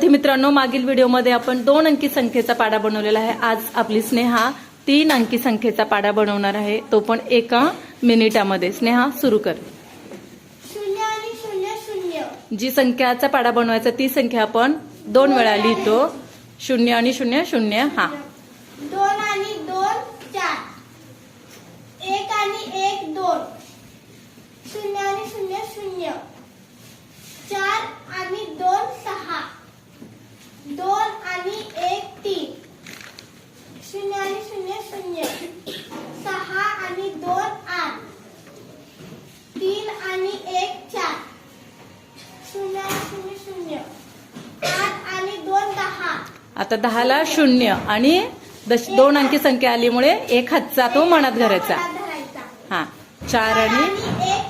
विद्यार्थी मित्रांनो, मागील व्हिडिओमध्ये आपण 2 अंकी संख्येचा पाढा बनवलेला आहे। आज आपली स्नेहा 3 अंकी संख्येचा पाढा बनवणार आहे, तो पण 1 मिनिटामध्ये। स्नेहा सुरू कर। 0 आणि 0 0। जी संख्याचा पाढा बनवायचा ती संख्या आपण 2 वेळा लिहितो। 0 आणि 0 0। हा 2 आणि 2 4। 1 आणि 1 2। 0 आणि 0 0। 4 आणि 2 6। 2 आणि 1 3। 0 आणि 0 0। 6 आणि 2 8। 3 आणि 1 4। 0 आणि 0 0। 8 आणि 2 10। आता 10ला 0 आणि 2 अंकी संख्या आल्यामुळे 1 हातचा तो मनात धरायचा। हा 4 आणि 1